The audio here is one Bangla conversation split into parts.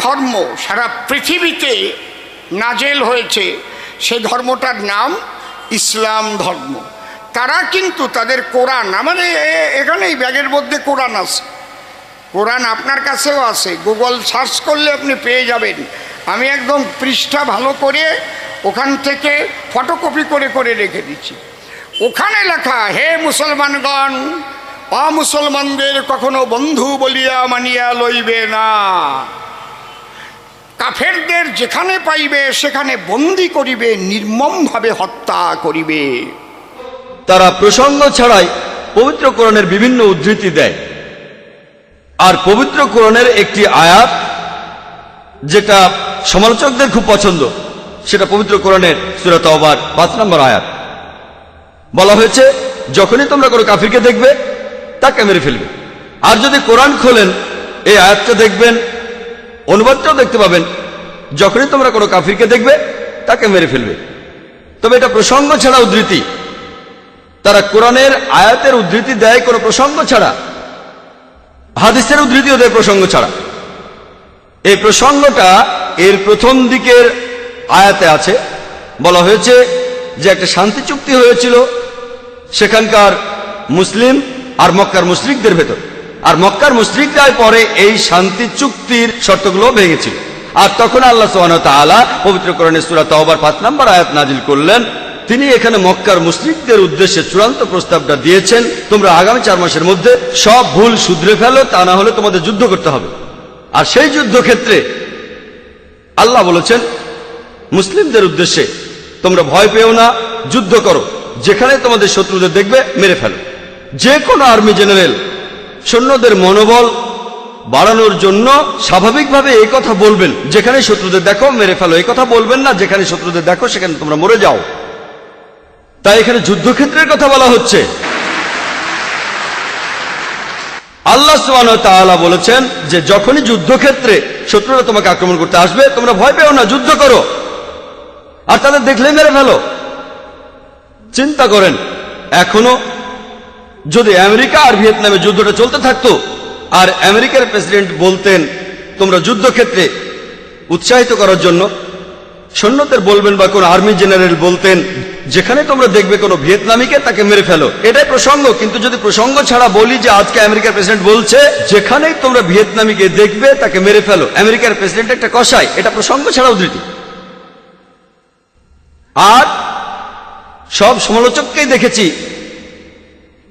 ধর্ম সারা পৃথিবীতে নাজেল হয়েছে, সেই ধর্মটার নাম ইসলাম ধর্ম। তারা কিন্তু তাদের কোরআন, আমাদের এখানে এই ব্যাগের মধ্যে কোরআন আছে, কোরআন আপনার কাছেও আছে, গুগল সার্চ করলে আপনি পেয়ে যাবেন। আমি একদম পৃষ্ঠা ভালো করে ওখান থেকে ফটোকপি করে করে রেখে দিচ্ছি। ওখানে লেখা, হে মুসলমানগণ, অমুসলমানদের কখনো বন্ধু বলিয়া মানিয়া লইবে না, কাফেরদের যেখানে পাইবে সেখানে বন্দী করিবে, নির্মমভাবে হত্যা করিবে। তারা প্রসঙ্গ ছাড়াই পবিত্র কোরআনের বিভিন্ন উদ্ধৃতি দেয়। আর পবিত্র কোরআনের একটি আয়াত যেটা সমালোচকদের খুব পছন্দ, সেটা পবিত্র কোরআনের সূরা তাওবার 5 নম্বর আয়াত। বলা হয়েছে, যখনই তোমরা কোনো কাফিরকে দেখবে তাকে মেরে ফেলবে। আর যদি কোরআন খোলেন এই আয়াতটা দেখবেন, অনুবাদটাও দেখতে পাবেন, যখনই তোমরা কোনো কাফিরকে দেখবে তাকে মেরে ফেলবে। তবে এটা প্রসঙ্গ ছাড়া উদ্ধৃতি। তারা কোরআনের আয়াতের উদ্ধৃতি দেয় কোনো প্রসঙ্গ ছাড়া, হাদিসের উদ্ধৃতিও দেয় প্রসঙ্গ ছাড়া। এই প্রসঙ্গটা এর প্রথম দিকের আয়াতে আছে। বলা হয়েছে যে একটা শান্তি চুক্তি হয়েছিল সেখানকার মুসলিম আর মক্কার মুশরিকদের ভেতর, আর মক্কার মুশরিকরা পরে এই শান্তি চুক্তির শর্তগুলো ভেঙেছিল। আর তখন আল্লাহ সুবহানাহু ওয়া তাআলা পবিত্র কোরআনের সূরা তাওবার 5 নম্বর আয়াত নাজিল করলেন। তিনি এখানে মক্কার মুশরিকদের উদ্দেশ্যে চূড়ান্ত প্রস্তাবটা দিয়েছেন, তোমরা আগামী 4 মাসের মধ্যে সব ভুল শুধরে ফেলো, তা না হলে তোমাদের যুদ্ধ করতে হবে। আর সেই যুদ্ধক্ষেত্রে আল্লাহ বলেছেন মুসলিমদের উদ্দেশ্যে, তোমরা ভয় পেও না, যুদ্ধ করো, যেখানে তোমাদের শত্রুদের দেখবে মেরে ফেলো। যে কোনো আর্মি জেনারেল সৈন্যদের মনোবল বাড়ানোর জন্য স্বাভাবিকভাবে এই কথা বলবেন, যেখানে শত্রুদের দেখো মেরে ফেলো। এই কথা বলবেন না যেখানে শত্রুদের দেখো সেখানে তোমরা মরে যাও। তাই এখানে যুদ্ধক্ষেত্রের কথা বলা হচ্ছে। আল্লাহ সুবহানাহু ওয়া তাআলা বলেছেন যে যখনই যুদ্ধক্ষেত্রে শত্রুরা তোমাকে আক্রমণ করতে আসবে তোমরা ভয় পেও না, যুদ্ধ করো, আর তাদের দেখলেই মেরে ফেলো। চিন্তা করেন, এখনো যদি আমেরিকা আর ভিয়েতনামে যুদ্ধটা চলতে থাকতো আর আমেরিকার প্রেসিডেন্ট বলতেন তোমরা যুদ্ধক্ষেত্রে উৎসাহিত করার জন্য সৈন্যদের বলবেন, বা কোন আর্মি জেনারেল বলতেন যেখানে তোমরা দেখবে কোনো ভিয়েতনামিকে তাকে মেরে ফেলো, এটাই প্রসঙ্গ। কিন্তু যদি প্রসঙ্গ ছাড়া বলি যে আজকে আমেরিকার প্রেসিডেন্ট বলছে যেখানেই তোমরা ভিয়েতনামিকে দেখবে তাকে মেরে ফেলো, আমেরিকার প্রেসিডেন্ট একটা কসাই, এটা প্রসঙ্গ ছাড়া উদ্ধৃতি। আর সব সমালোচককেই দেখেছি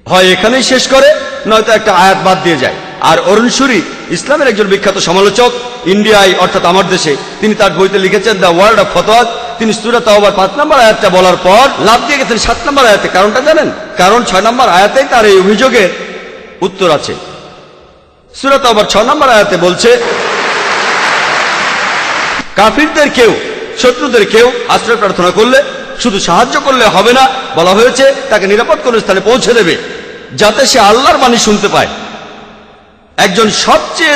হয় এখানেই শেষ করে, নয়তো একটা আয়াত বাদ দিয়ে যায়। আর অরুণ সুরি, ইসলামের একজন বিখ্যাত সমালোচক, ইন্ডিয়ায় অর্থাৎ আমার দেশে, তিনি তার বইতে লিখেছেন দ্য ওয়ার্ল্ড অফ ফতোয়াত। তিনি সূরা তাওবার 5 নম্বর আয়াতটা বলার পর লাভ দিয়ে গেছেন 7 নম্বর আয়াতে। কারণটা জানেন? কারণ 6 নম্বর আয়াতেই তার এই অভিযোগের উত্তর আছে। সূরা তাওবার 6 নম্বর আয়াতে বলছে, কাফিরদের কেউ শত্রুদের কেউ আশ্রয় প্রার্থনা করলে শুধু সাহায্য করলে হবে না, বলা হয়েছে তাকে নিরাপদ কোনো স্থানে পৌঁছে দেবে যাতে সে আল্লাহর বাণী শুনতে পায়। একজন সবচেয়ে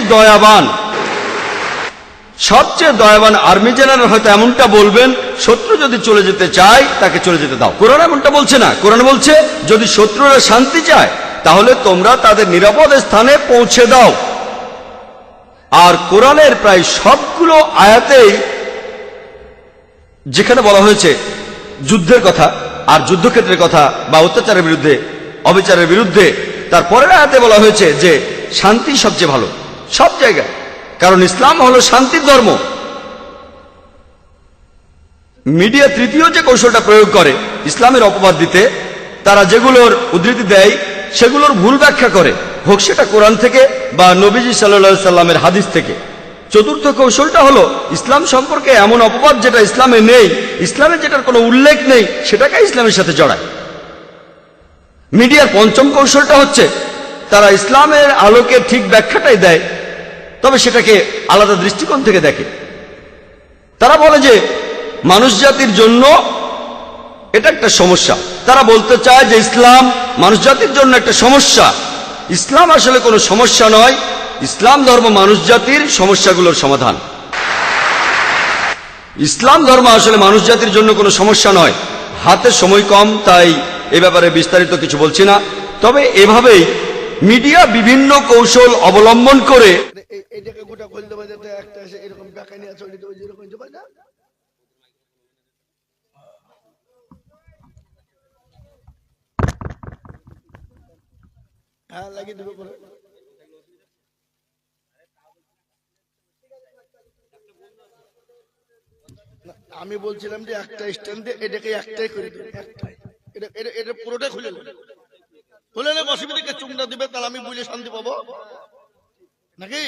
দয়াবান আর্মি জেনারেল হয়তো এমনটা বলবেন, শত্রু যদি চলে যেতে চায় তাকে চলে যেতে দাও। কোরআন এমনটা বলছে না। কোরআন বলছে যদি শত্রুরা শান্তি চায় তাহলে তোমরা তাদের নিরাপদ স্থানে পৌঁছে দাও। আর কোরআনের প্রায় সবগুলো আয়াতেই যেখানে বলা হয়েছে যুদ্ধের কথা আর যুদ্ধক্ষেত্রের কথা বা অত্যাচারের বিরুদ্ধে, অবিচারের বিরুদ্ধে, তারপরের আয়াতে বলা হয়েছে যে শান্তি সবচেয়ে ভালো সব জায়গায়, কারণ ইসলাম হলো শান্তির ধর্ম। মিডিয়া তৃতীয় যে কৌশলটা প্রয়োগ করে ইসলামের অপবাদ দিতে, তারা যেগুলোর উদ্ধৃতি দেয় সেগুলোর ভুল ব্যাখ্যা করে, হোক সেটা কোরআন থেকে বা নবীজি সাল্লাল্লাহু আলাইহি সাল্লামের হাদিস থেকে। চতুর্থ কৌশলটা হলো ইসলাম সম্পর্কে এমন অপবাদ যেটা ইসলামে নেই, ইসলামে যেটার কোনো উল্লেখ নেই, সেটাকে ইসলামের সাথে জড়ায়। মিডিয়ার পঞ্চম কৌশলটা হচ্ছে তারা ইসলামের আলোকে ঠিক ব্যাখ্যাটাই দেয়, তবে সেটাকে আলাদা দৃষ্টিকোণ থেকে দেখে। তারা বলে যে মানুষ জাতির জন্য এটা একটা সমস্যা। তারা বলতে চায় যে ইসলাম মানুষ জাতির জন্য একটা সমস্যা। ইসলাম আসলে কোনো সমস্যা নয়, ইসলাম ধর্ম মানুষ জাতির সমস্যাগুলোর সমাধান। ইসলাম ধর্ম আসলে মানুষ জাতির জন্য কোনো সমস্যা নয়। হাতে সময় কম, তাই এ ব্যাপারে বিস্তারিত কিছু বলছি না। তবে এভাবেই মিডিয়া বিভিন্ন কৌশল অবলম্বন করে এইটাকে গোটা খুলে দেবো, একটা এসে এরকম বেকানি আছে, ওই যেরকম দেবো না। হ্যাঁ, লাগিয়ে দেবো বলে। আমি বলছিলাম যে একটা স্ট্যান্ড দিয়ে এটাকে একটাই করে দেবে, একটাই। এটা পুরোটাই খুলে নেবে, খুলে নেবে, অসুবিধাকে চুমটা দিবে, তাহলে আমি বুঝে শান্তি পাবো নাকি।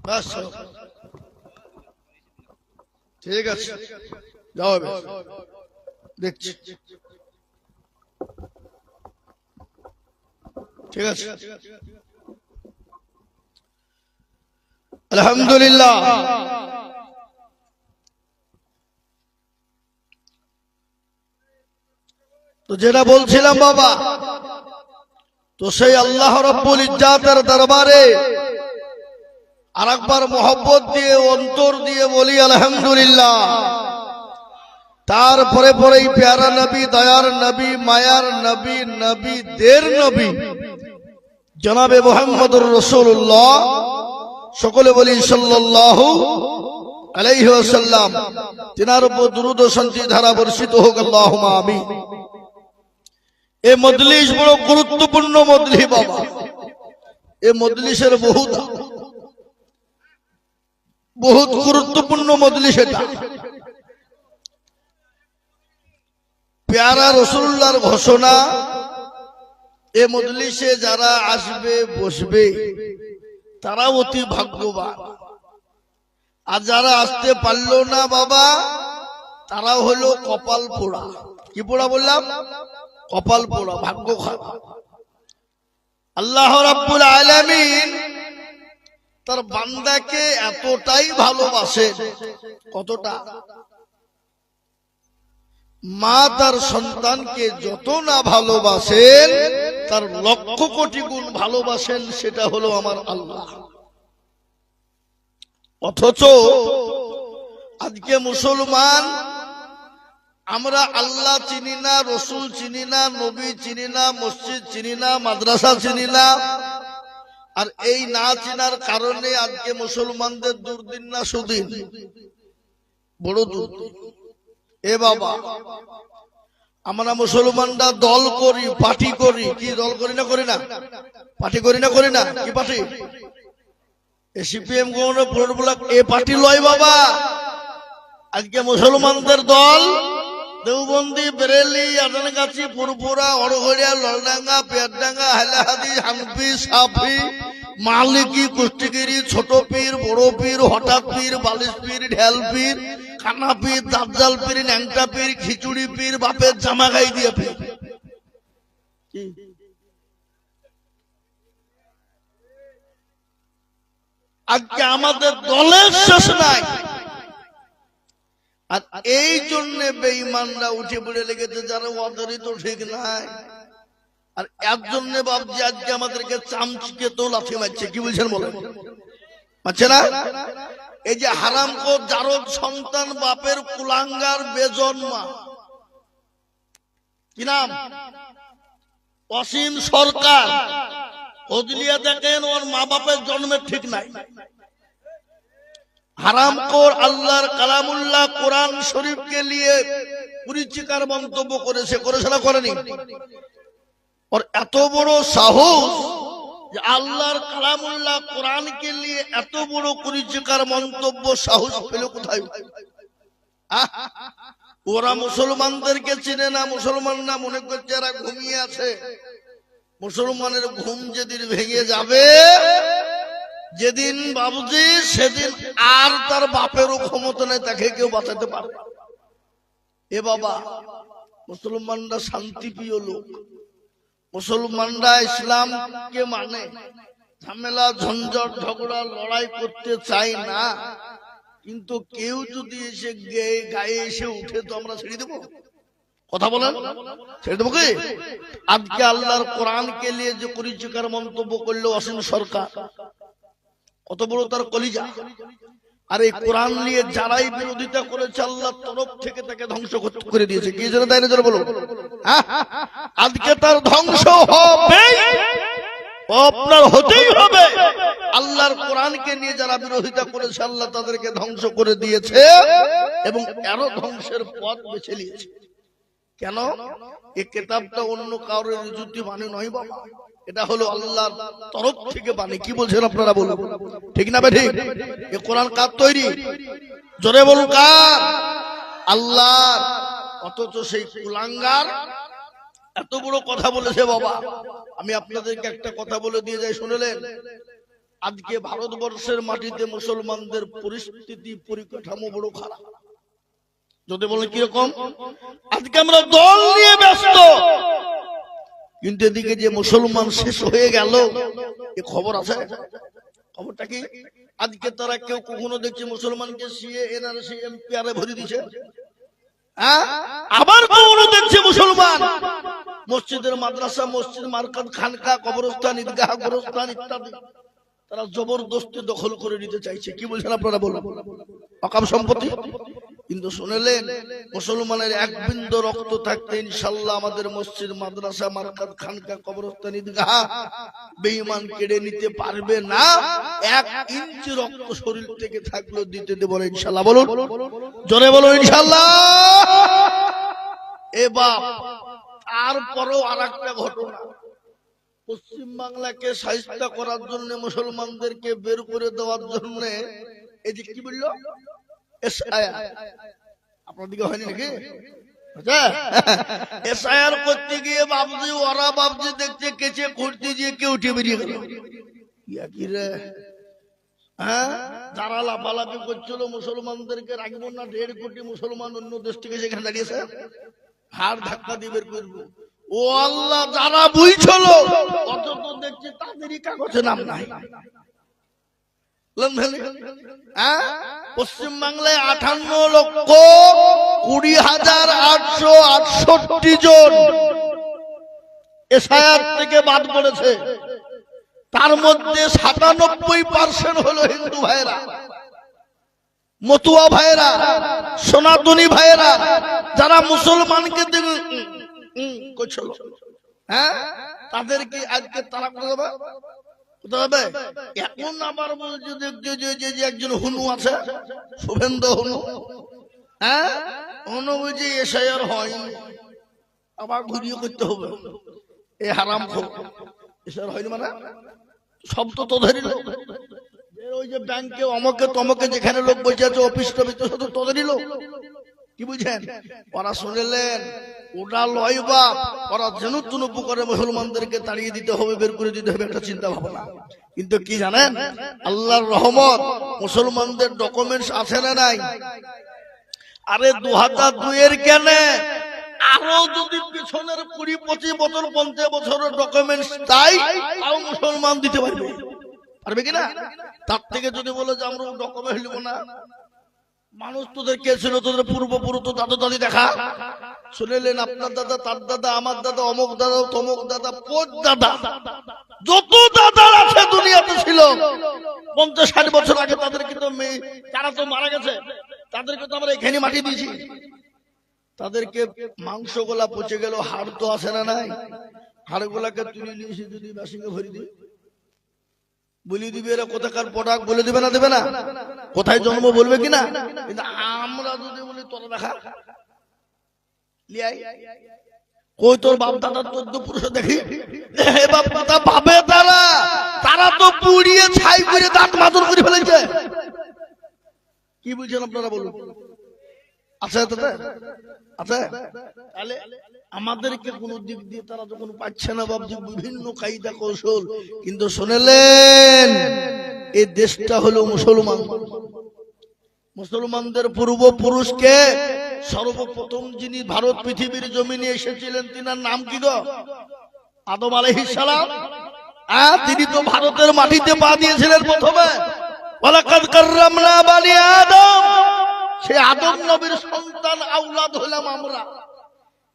ব্যাস, ঠিক আছে, যাও দেখছি, ঠিক আছে। আলহামদুলিল্লাহ। তো যেটা বলছিলাম বাবা, তো সেই আল্লাহ রাব্বুল ইজ্জাতের দরবারে আরেকবার মোহব্বত দিয়ে অন্তর দিয়ে বলি আলহামদুলিল্লাহ। তারপরে পরেই প্যারা নবী, দয়ার নবী, মায়ার নবী, নবীদের নবী জনাবে মুহাম্মদুর রাসূলুল্লাহ, সকলে বলি সাল্লাল্লাহু আলাইহি ওয়াসাল্লাম। তিনার উপর দুরূদ ও শান্তি ধারা বর্ষিত হোক, আল্লাহুম্মা আমিন। এই মজলিস বড় গুরুত্বপূর্ণ মজলিস বাবা। এই মজলিসের বহুত গুরুত্বপূর্ণ মজলিস এটা। প্যারা রাসূলুল্লাহর ঘোষণা, এ মজলিসে যারা আসবে বসবে তারা অতি ভাগ্যবান, আর যারা আসতে পারলো না বাবা তারা হলো কপাল পোড়া। কি পোড়া বললাম? কপাল পোড়া, ভাগ্য খারাপ। আল্লাহ রাব্বুল আলামিন তার বান্দাকে এতটাই ভালোবাসেন, কতটা মা তার সন্তানকে যত না ভালোবাসেন তার লক্ষ কোটি গুণ ভালোবাসেন, সেটা হলো আমার আল্লাহ। অথচ আজকে মুসলমান আমরা আল্লাহ চিনি না, রসুল চিনি না, নবী চিনি না, মসজিদ চিনি না, মাদ্রাসা চিনি না। আর এই না চিনার কারণে আজকে মুসলমানদের দুর্দিন না সুদিন, বড় দুর্দিন। এ বাবা, আমরা মুসলমানরা দল করি, পার্টি করি। কি দল করি না করি না? পার্টি করি না করি না? কি পার্টি? সিপিএম এ পার্টি লয় বাবা। আজকে মুসলমানদের দল দেওবন্দি, বেরেলি, আদানগাছি, পুরপুরা, অড়ঘড়িয়া, ললডাঙ্গা, পেয়ারডাঙ্গা, হাইলাহাদি, হানফি, সাফি, মালিকি, কুষ্টিগিরি, ছোট পীর, বড় পীর, হঠাৎ পীর, বালিশ পীর, ঢেল পীর, কানা পীর, দাজ্জাল পীর, ন্যাংটা পীর, খিচুড়ি পীর, বাপের জামা গাই দিয়ে পীর। আজকে আমাদের দলের শেষ নাই। আর এই জন্য বেঈমানরা উঠে পড়ে লেগেছে, যারা ওদেরই তো ঠিক নাই। আর এর জন্য ভাবছি আজকে আমাদেরকে চামচিকে তো লাথি মারছে। কি বলছেন বলেন? মারছে না? এই যে হারামখোর জারদ সন্তান, বাপের কুলাঙ্গার বেজন্মা, কি নাম? অসীম সরকার। হজলিয়া দেখেন, ওর মা বাপের জন্মের ঠিক নাই। হারামখোর আল্লাহর কালামুল্লাহ কোরআন শরীফকে নিয়ে কুরুচিকার মন্তব্য করেছে, করেছে না করেনি? ওর এত বড় সাহস যে আল্লাহর কালামুল্লাহ কোরআনকে নিয়ে এত বড় কুরুচিকার মন্তব্য সাহস পেল কোথায়? ওরা মুসলমানদেরকে চিনে না। মুসলমানরা মনে করছে এরা ঘুমিয়ে আছে। মুসলমানের ঘুম যেদিন ভেঙে যাবে, যেদিন বাবুজি, সেদিন আর তার বাপেরও ক্ষমতা নেই, তাকে কেউ বাঁচাতে পারবে। এ বাবা, মুসলমানরা শান্তিপ্রিয় লোক। মুসলমানরা ইসলামকে মানে, ঝামেলা, ঝঞ্ঝট, ঝগড়া, লড়াই করতে চাই না। কিন্তু কেউ যদি এসে গায়ে এসে উঠে, তো আমরা ছেড়ে দেবো? কথা বলেন, ছেড়ে দেবো কি? আজকে আল্লাহর কোরআনকে নিয়ে যে কুরুচিকার মন্তব্য করলো অসীম সরকার, কত বড় তার কলিজা। আর এই কোরআন নিয়ে যারাই বিরোধিতা করেছে, আল্লাহর তরফ থেকে তাকে ধ্বংস করে দিয়েছে। কি জন্য? তাই না? বলো। আজকে তার ধ্বংস হবে, আপনার হতেই হবে। আল্লাহর কোরআনকে নিয়ে যারা বিরোধিতা করেছে, আল্লাহ তাদেরকে ধ্বংস করে দিয়েছে এবং আরো ধ্বংসের পথ বেছে নিয়েছে। কেন? এই কিতাবটা অন্য কারোর যুক্তি মানে নয় বাবা, এটা হলো আল্লাহর তরফ থেকে বাণী। কি বলছেন আপনারা? বলুন, ঠিক না ঠিক? এই কোরআন কার তৈরি? জোরে বলুন, কার? আল্লাহর। অথচ সেই কুলাঙ্গার এত বড় কথা বলেছে বাবা। আমি আপনাদেরকে একটা কথা বলে দিয়ে যাই, শুনলেন? আজকে ভারতবর্ষের মাটিতে মুসলমানদের পরিস্থিতি, পরিকাঠামো বড় খারাপ। যদি বলেন কিরকম? আজকে আমরা দল নিয়ে ব্যস্ত, কিন্তু এদিকে যে মুসলমান শেষ হয়ে গেল, এ খবর আছে? খবরটা কি? আজকে তারা কেউ কখনো দেখছে মুসলমানকে সিএ, এনআরসি, এমপিআরে ভরে দিছে? আবার কখনো দেখছে মুসলমান মসজিদের, মাদ্রাসা, মসজিদ, মার্কাত, খানকা, কবরস্থান, ঈদগাহ, গোরস্থান ইত্যাদি তারা জবরদস্তি দখল করে নিতে চাইছে। কি বলছেন আপনারা? বলুন, অকাম সম্পত্তি। কিন্তু শুনলেন, মুসলমানের এক বিন্দু রক্ত থাকতে ইনশাআল্লাহ আমাদের মসজিদ, মাদ্রাসা, মার্কাত, খানকা, কবরস্থান, ঈদগাহ বেঈমান কেড়ে নিতে পারবে না। 1 ইঞ্চি রক্ত শরীর থেকে থাকলেও দিতে দেব না ইনশাআল্লাহ। বলুন, জোরে বলুন ইনশাআল্লাহ। এ বাপ, তারপরও আরেকটা ঘটনা, পশ্চিম বাংলাকে শায়েস্তা করার জন্য, মুসলমানদেরকে বের করে দেওয়ার জন্য, এই যে কি বললো, আপনার দিকে হয়নি নাকি? এসআইআর করতে গিয়ে বাবজি, ওরা বাবজি দেখতে কেচে করতে গিয়ে কেউ উঠে বেরিয়ে গেল। যারা লাফালাফি করছিল মুসলমানদেরকে রাখবো না, 1.5 কোটি মুসলমান অন্য দেশ থেকে সেখানে দাঁড়িয়েছে, হাড় ধাক্কা দিয়ে বের করবো। ও আল্লাহ, যারা বুঝছিল অত তো দেখছি তাদেরই কাগজে নাম নাই। হ্যাঁ, পশ্চিমবাংলায় 58,20,868 জন এসআইআর থেকে বাদ পড়েছে। তার মধ্যে 97% হলো হিন্দু ভাইরা, মতুয়া ভাইরা, সনাতনী ভাইরা, যারা মুসলমানকে করছিল, হ্যাঁ, তাদেরকে আজকে তারা কোথায় হবে? এখন আবার বলছে যে একজন হুনু আছে, শুভেন্দু হুনু, হ্যাঁ, হুনু বলছে এসআইআর হয়নি, আবার ঘুরিয়ে করতে হবে। এ হারাম খোর, এসআইআর হয়নি মানে সব তো তোদেরই লোক। ওই যে ব্যাংকে অমকে তমকে যেখানে লোক বসে আছে, অফিস টফিস তো তোদেরই লোক। কি বুঝছেন? ওরা শুনলেন ওটা লয় বাপ, ওরা জেনুতুনুপু করে মুসলমানদেরকে তাড়িয়ে দিতে হবে, বের করে দিতে হবে, একটা চিন্তা ভাবনা। কিন্তু কি জানেন, আল্লাহর রহমত, মুসলমানদের ডকুমেন্টস আছে না নাই? আরে 2002 কেন, আরো যদি পিছনের 20-25 বছর 50 বছরের ডকুমেন্টস তাই তাও মুসলমান দিতে পারবে, পারবে কিনা? তার থেকে যদি বলে যে আমরা ডকুমেন্ট নিব না, মানুষ তোদের কে ছিল, তোদের পূর্বপুরুষ তো দাদা দাদি দেখা শুনলেন, আপনার দাদা, তার দাদা, আমার দাদা, অমুক দাদা, তমুক দাদা, পোত দাদা, যত দাদা আছে দুনিয়াতে ছিল 50-60 বছর আগে, তাদেরকে তো তারা তো মারা গেছে, তাদেরকে তো আমরা এখানে মাটি দিয়েছি। তাদেরকে মাংস গোলা পচে গেল, হাড় তো আসে না নাই, হাড় গোলাকে তুলে নিয়ে এসে যদি মেশিনে ভরি দিই, বলে দিবে এরা কোথাকার প্রোডাক্ট, বলে দিবে না, দেবে না, কোথায় জন্ম বলবে কিনা। কিন্তু আমরা যদি বলি তোরা দেখা কই তোর বাপ দাদা 14 পুরুষ দেখি, বাপ দাদা ভাবে তারা তো পুড়িয়ে ছাই করে দাঁত মাদুর করে ফেলেছে। কি বুঝছেন আপনারা বলুন? আচ্ছা আচ্ছা, তাহলে আমাদেরকে কোন দিক দিয়ে তারা যখন পাচ্ছে না বাবজি, বিভিন্ন কায়দা কৌশল, কিন্তু শুনলেন এই দেশটা হলো মুসলমান, মুসলমানদের পূর্বপুরুষকে সর্বপ্রথম যিনি ভারত পৃথিবীর জমিনে এসেছিলেন, তিনার নাম কি গো? আদম আলাইহিস সালাম। তিনি তো ভারতের মাটিতে পা দিয়েছিলেন প্রথমে। ওয়ালাকাদ কাররামনা বানি আদম, সেই আদম নবীর সন্তান আওলাদ হলাম আমরা।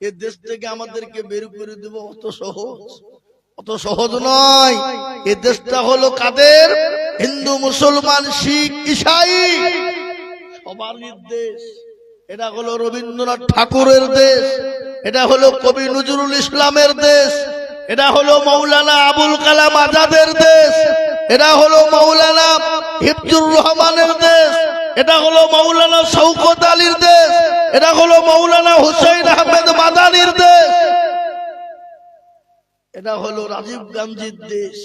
এই দেশ থেকে আমাদেরকে বের করে দেব অত সহজ নয়। এই দেশটা হলো কাদের? হিন্দু, মুসলমান, শিখ, ঈসাই, সবারই দেশ। এটা হলো রবীন্দ্রনাথ ঠাকুরের দেশ, এটা হলো কবি নজরুল ইসলামের দেশ, এটা হলো মৌলানা আবুল কালাম আজাদের দেশ, এটা হলো মৌলানা হিফজুর রহমানের দেশ, এটা হলো মৌলানা শওকত আলীর দেশ, এটা হলো মৌলানা হুসাইন আহমেদ মাদানির দেশ, এটা হলো রাজীব গান্ধীর দেশ,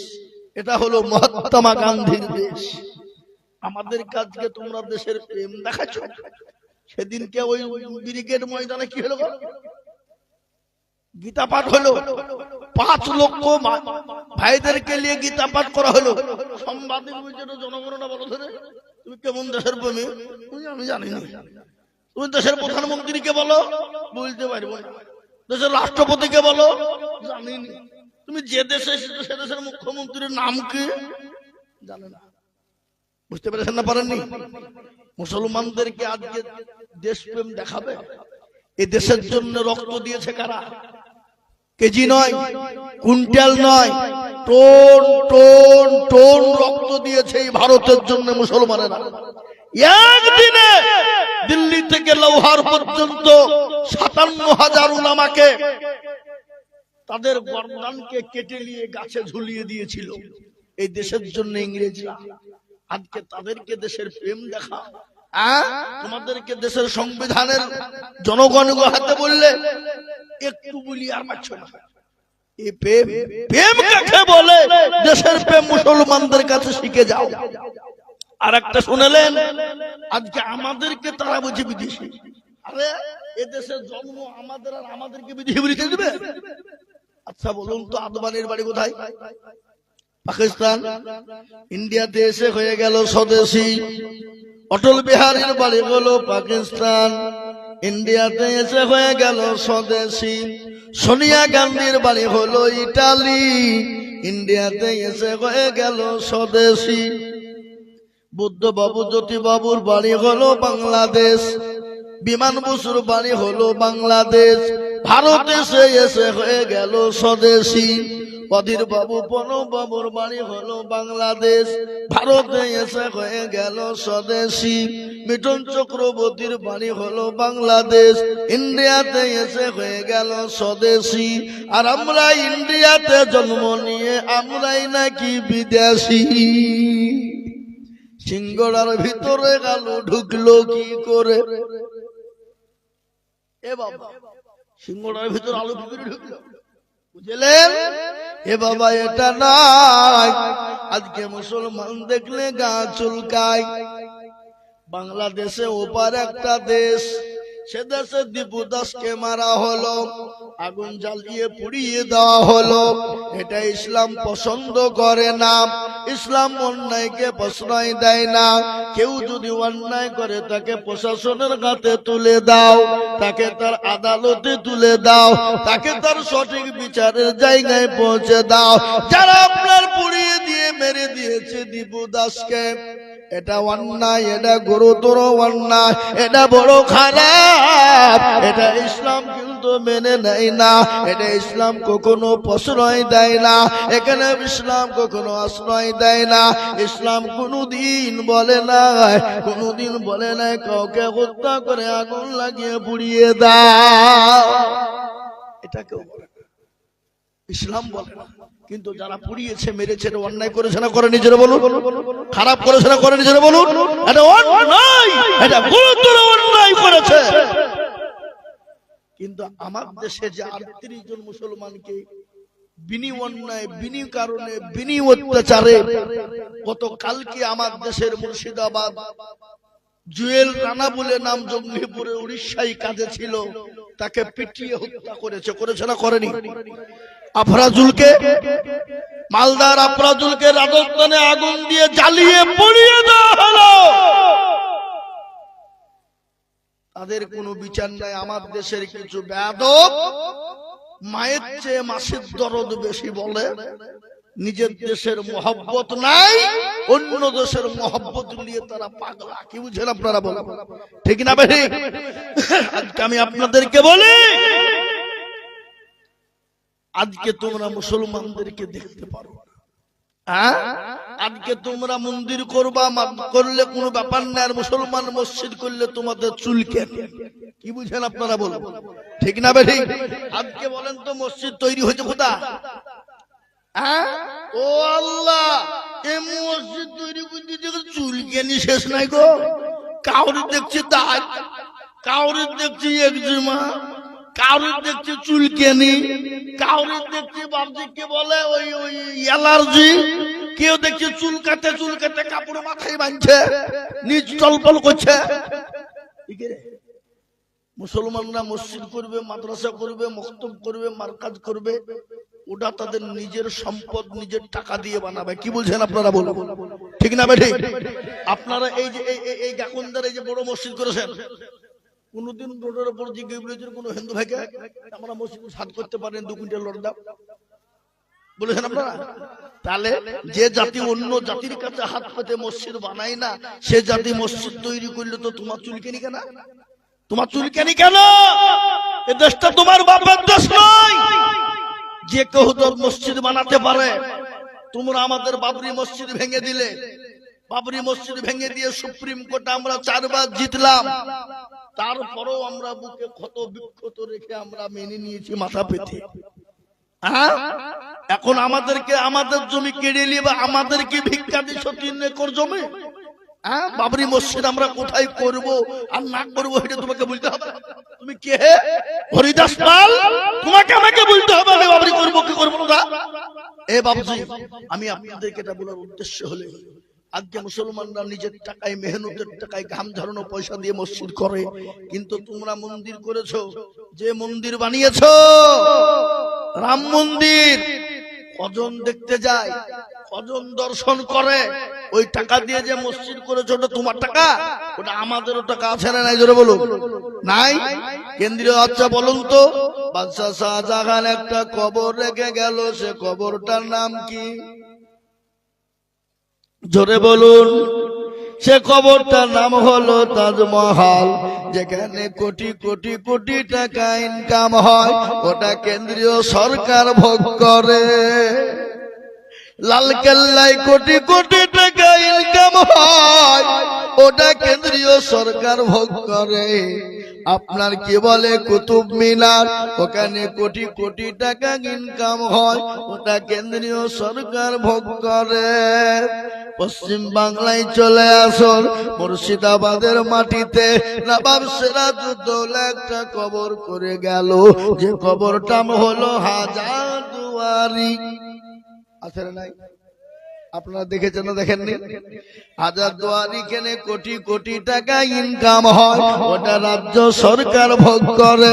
এটা হলো মহাত্মা গান্ধীর দেশ। আমাদের কাজকে তোমরা দেশের প্রেম দেখাচ্ছ। সেদিনকে ওই ব্রিগেড ময়দানে কি হলো? গীতা পাঠ হলো, 5 লক্ষ ভাইদেরকে নিয়ে গীতা পাঠ করা হলো। সাংবাদিক বলছে জনগণনা বলো ধরে তুমি কেমন দেশের প্রেমী, আমি জানি না। তুমি দেশের প্রধানমন্ত্রীকে বলো, বলতে পারবো না। দেশের রাষ্ট্রপতিকে বলো, জানি না। তুমি যে দেশে এসেছো সে দেশের মুখ্যমন্ত্রীর নাম কি জানে না। বুঝতে পেরেছেন না? পারেননি? মুসলমানদেরকে আজকে দেশপ্রেম দেখাবে। এই দেশের জন্য রক্ত দিয়েছে কারা? কেজি নয়, কুইন্টাল নয়, টন টন টন রক্ত দিয়েছে এই ভারতের জন্য মুসলমানেরা। একদিনে দিল্লি থেকে লাহোর পর্যন্ত 57,000 উলামাকে তাদের গর্দানকে কেটে নিয়ে গাছে ঝুলিয়ে দিয়েছিল এই দেশের জন্য ইংরেজরা। আজকে তাদেরকে দেশের প্রেম দেখা, তোমাদেরকে দেশের সংবিধানের জনগণ হাতে বললে একটু বলি আর মারছ না। এই প্রেম কাকে বলে? দেশের প্রেম মুসলমানদের কাছে শিখে যাও। আর একটা শুনলেন, আজকে আমাদেরকে তারা বুঝে বিদেশি। আরে এ দেশের জন্ম আমাদের, আর আমাদেরকে বিদেশি বলিতে দিবে? আচ্ছা বলুন তো, আদবানির বাড়ি কোথায়? পাকিস্তান। ইন্ডিয়াতে এসে হয়ে গেল স্বদেশী। অটল বিহারীর বাড়ি হলো পাকিস্তান, ইন্ডিয়াতে এসে হয়ে গেল স্বদেশী। সোনিয়া গান্ধীর বাড়ি হলো ইটালি, ইন্ডিয়াতে এসে হয়ে গেল স্বদেশী। বুদ্ধ বাবু জ্যোতি বাবুর বাড়ি হলো বাংলাদেশ, বিমান বসুর বাড়ি হলো বাংলাদেশ, ভারতে সে এসে হয়ে গেল স্বদেশী। অধীর বাবু প্রণব বাবুর বাড়ি হলো বাংলাদেশ, ভারতে এসে হয়ে গেল স্বদেশী। মিঠুন চক্রবর্তীর বাড়ি হলো বাংলাদেশ, ইন্ডিয়াতে এসে হয়ে গেল স্বদেশী। আর আমরা ইন্ডিয়াতে জন্ম নিয়ে আমরাই নাকি বিদেশি। সিঙ্গড়ার ভিতরে গেল ঢুকলো কি করে? এ বাবা, সিঙ্গড়ার ভিতরে আলু কি করে ঢুকলো? বুঝলেন? এ বাবা, এটা নাই। আজকে মুসলমান দেখলে গা চুলকায়। বাংলাদেশে ওপার একটা দেশ, সে দেশে দীপু দাসকে মারা হলো, আগুন জ্বালিয়ে পুড়িয়ে দেওয়া হলো। এটা ইসলাম পছন্দ করে না, ইসলাম অন্যায়কে প্রশ্রয় দেয় না। কেউ যদি অন্যায় করে তাকে প্রশাসনের হাতে তুলে দাও, তাকে তার আদালতে তুলে দাও, তাকে তার সঠিক বিচারের জায়গায় পৌঁছে দাও। যারা আপনার পুড়িয়ে দিয়ে মেরে দিয়েছে দীপু দাসকে, এটা অন্যায়, এটা গুরুতর অন্যায়, এটা বড় খারাপ। এটা ইসলাম কিন্তু মেনে নেয় না, এটা ইসলাম কখনো প্রশ্রয় দেয় না, এখানে ইসলাম কখনো আশ্রয় দেয় না। ইসলাম কোনোদিন বলে নাই, কোনোদিন বলে নাই কাউকে হত্যা করে আগুন লাগিয়ে পুড়িয়ে দাও। এটা কেউ বলে না, ইসলাম বলে না। কিন্তু যারা পুড়িয়েছে মেরেছে, অন্যায় করেছে না করে নিজেরা বলুন? খারাপ করেছে না করে নিজেরা বলুন? এটা অন্যায়, এটা গুরুতর অন্যায় করেছে। কিন্তু আমার দেশে যে 38 জন মুসলমানকে বিনি অন্যায়, বিনি কারণে, বিনি অত্যাচারে, গতকালকে আমার দেশের মুর্শিদাবাদ জুয়েল রানা বলে নাম, জঙ্গিপুরে উড়িষ্যায় কাজে ছিল, তাকে পিটিয়ে হত্যা করেছে। করেছে না করেনি? আফরাজুলকে, মালদার আফরাজুলকে রাজস্থানে আগুন দিয়ে জ্বালিয়ে পুড়িয়ে দেওয়া হলো। তাদের কোনো বিচার নাই। আমার দেশের কিছু বেয়াদব মায়ের চেয়ে মাসির দরদ বেশি বলে, নিজের দেশের মহব্বত নাই, অন্য দেশের মহব্বত নিয়ে তারা পাগলা। কি বুঝেন আপনারা? বলেন ঠিক না ভাই? আজকে আমি আপনাদেরকে বলি, আজকে তোমরা মুসলমানদেরকে দেখতে পারো, আজকে তোমরা মন্দির করবা, করলে কোনো ব্যাপার না, আর মুসলমান মসজিদ করলে তোমাদের চুলকে। কি বুঝেন আপনারা? বলেন ঠিক না ভাই? আজকে বলেন তো, মসজিদ তৈরি হয়েছে কোথা? ও আল্লাহ, এই মসজিদ তৈরি করতে চুলকানি শেষ নাই গো। কাউরে দেখছি দাগ, কাউরে দেখছি একজিমা, কাউরে দেখছি চুলকানি, কাউরে দেখছি বাবজিকে বলে ওই অ্যালার্জি, কেউ দেখছি চুলকাতে চুলকাতে কাপড় মাথায় বাঁধছে, নিজ চলপল করছে। মুসলমানরা মসজিদ করবে, মাদ্রাসা করবে, মক্তব করবে, মারকাজ করবে, ওটা তাদের নিজের সম্পদ, নিজের টাকা দিয়ে বানাবে। কি বলছেন আপনারা? বলুন ঠিক না ভাই? আপনারা এই যে এই গাকুন্দার এই যে বড় মসজিদ করেছেন, কোনদিন রোডের উপর জিজ্ঞেস করেছেন কোন হিন্দু ভাইকে আমরা মসজিদ সাদ করতে পারেন 2 কুইন্টাল লড় দাও? বলেছেন আপনারা? তাহলে যে জাতি অন্য জাতির কাছে হাত পেতে মসজিদ বানায় না, সে জাতি মসজিদ তৈরি করলে তো তোমার চুলকানি কেন? তোমার চুলকানি কেন? এই দেশটা তোমার বাবার দেশ নয়। যে কেউ তো মসজিদ বানাতে পারে। তোমরা আমাদের বাবরি মসজিদ ভেঙে দিলে, বাবরি মসজিদ ভেঙে দিয়ে সুপ্রিম কোর্টে আমরা 4 বার জিতলাম, তারপরেও আমরা বুকে ক্ষত বিক্ষত রেখে আমরা মেনে নিয়েছি মাথা পেতে। এখন আমাদেরকে আমাদের জমি কেড়ে নিয়ে আমাদেরকে ভিক্ষা দিচ্ছ 3 একর জমি। বাবরি মসজিদ আমরা কোথায় করব আর না করবো এটা তোমাকে বলতে হবে। তুমি কে? হরিদাস পাল? তোমাকে আমাকে বলতে হবে আমি বাবরি করবো কি করবো না। এ বাবুজি, আমি আপনাদেরকে এটা বলার উদ্দেশ্য হলে, আজকে মুসলমানরা নিজের টাকায়, মেহনতের টাকায়, ঘাম ঝরানো পয়সা দিয়ে মসজিদ করে, কিন্তু তোমরা মন্দির করেছো। যে মন্দির বানিয়েছো, রাম মন্দির, কজন দেখতে যায়, কজন দর্শন করে, ওই টাকা দিয়ে যে মসজিদ করেছো ওটা তোমার টাকা? ওটা আমাদেরও টাকা আছে না নাই? জোরে বলুন। নাই? কেন্দ্রীয়। আচ্ছা বলুন তো, বাদশাহ শাহজাহান একটা কবর রেখে গেল, সে কবরটার নাম কি? জোরে বলুন। সে কবরটার নাম হলো তাজমহল, যেখানে কোটি কোটি কোটি টাকা ইনকাম হয়, ওটা কেন্দ্রীয় সরকার ভোগ করে। লালকেল্লায় কোটি কোটি টাকা ইনকাম হয়, ওটা কেন্দ্রীয় সরকার ভোগ করে। আপনার কি বলে কুতুব মিনার, ওখানে কোটি কোটি টাকা ইনকাম হয়, ওটা কেন্দ্রীয় সরকার ভোগ করে। পশ্চিম বাংলায় চলে আসুন, মুর্শিদাবাদের মাটিতে নবাব সিরাজউদ্দৌলা একটা কবর করে গেল, যে কবরটা হলো হাজারদুয়ারি। আছে না নাই? আপনারা দেখেছেন না দেখেননি? হাজারদুয়ারি কেনে কোটি কোটি টাকা ইনকাম হয়, ওটা রাজ্য সরকার ভোগ করে।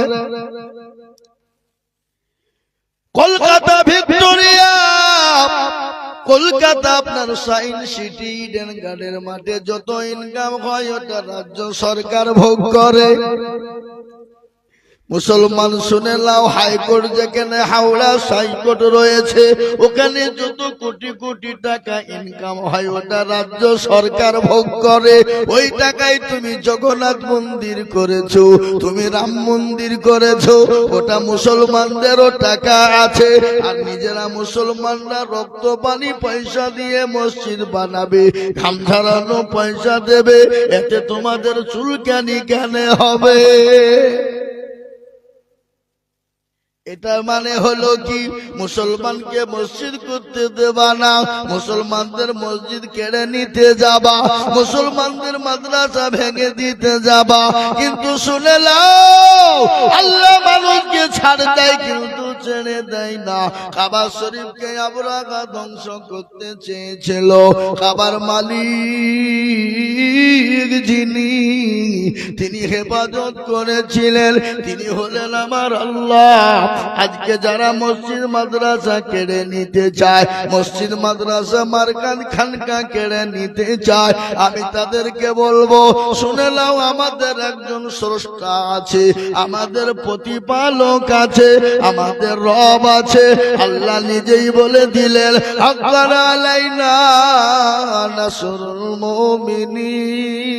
কলকাতা ভিক্টোরিয়া, কলকাতা আপনার সায়েন্স সিটি, ইডেন গার্ডের মাঠে যত ইনকাম হয়, ওটা রাজ্য সরকার ভোগ করে। মুসলমান শুনে নাও, হাইকোর্ট যেখানে হাওড়া হাইকোর্ট রয়েছে, ওখানে যত কোটি কোটি টাকা ইনকাম হয়, ওটা রাজ্য সরকার ভোগ করে। ওই টাকায় তুমি জগন্নাথ মন্দির করেছো, তুমি রাম মন্দির করেছো, ওটা মুসলমানদেরও টাকা আছে। আর নিজেরা মুসলমানরা রক্ত পানি পয়সা দিয়ে মসজিদ বানাবে, ঘাম ঝরানো পয়সা দেবে, এতে তোমাদের চুলকানি কেন হবে? এটার মানে হলো কি, মুসলমানকে মসজিদ করতে দেবা না, মুসলমানদের মসজিদ কেড়ে নিতে যাবা, মুসলমানদের মাদ্রাসা ভেঙে দিতে যাবা। কিন্তু শুনে নাও, আল্লাহ মানুষকে ছাড় দেয় কিন্তু ছেড়ে দেয় না। কাবা শরীফকে আবরাহা ধ্বংস করতে চেয়েছিল, কাবার মালিক যিনি, তিনি হেফাজত করেছিলেন, তিনি হলেন আমার আল্লাহ। আজকে যারা মসজিদ মাদ্রাসা কেড়ে নিতে চায়, মসজিদ মাদ্রাসা মার্কান খানকা কেড়ে নিতে চায়, আমি তাদেরকে বলবো, শুনে নাও, আমাদের একজন স্রষ্টা আছে, আমাদের প্রতিপালক আছে, আমাদের রব আছে। আল্লাহ নিজেই বলে দিলেন, হাক্কান আলাইনা নাসরুল মুমিনিন।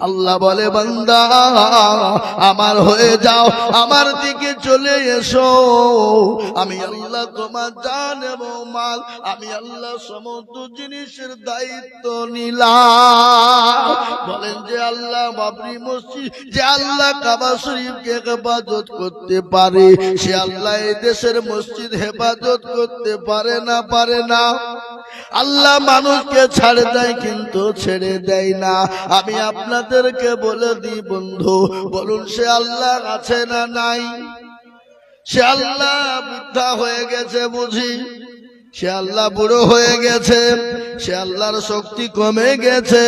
আল্লাহ বলে, বান্দা আমার হয়ে যাও, আমার দিকে চলে এসো, আমি আল্লাহ তোমার জান এবং মাল, আমি আল্লাহ সমস্ত জিনিসের দায়িত্ব নিলাম। বলেন যে আল্লাহ বাবরি মসজিদ, যে আল্লাহ কাবা শরীফকে হেফাজত করতে পারে, সে আল্লাহ এই দেশের মসজিদ হেফাজত করতে পারে না? পারে না? আল্লাহ মানুষকে ছাড়ে দেয় কিন্তু ছেড়ে দেয় না। আমি আপনাদেরকে বলে দিই বন্ধু, বলুন সে আল্লাহ আছে না নাই? সে আল্লাহ বৃদ্ধা হয়ে গেছে বুঝি? সে আল্লাহ বুড়ো হয়ে গেছে? সে আল্লাহর শক্তি কমে গেছে?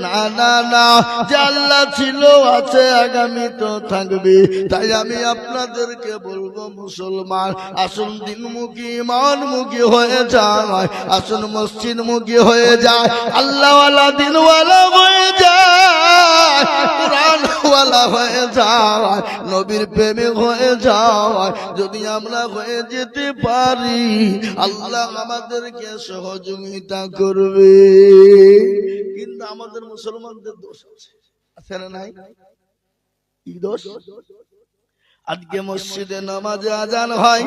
না না না, যে আল্লাহ ছিল, আছে, আগামী তো থাকবে। তাই আমি আপনাদেরকে বলবো, মুসলমান আসুন দিনমুখী ইমানমুখী হয়ে যায়, আসুন মসজিদ মুখী হয়ে যায়, আল্লাহওয়ালা দিনওয়ালা হয়ে যায়, কোরআনওয়ালা হয়ে যায়, নবীর প্রেমিক হয়ে যায়। যদি আমরা হয়ে যেতে পারি, আল্লাহ আমাদেরকে সহযোগিতা করবে। কিন্তু আমাদের মুসলমানদের দোষ আছে, আছে না নাই? কি দোষ? আজকে মসজিদে নামাজে আজান হয়,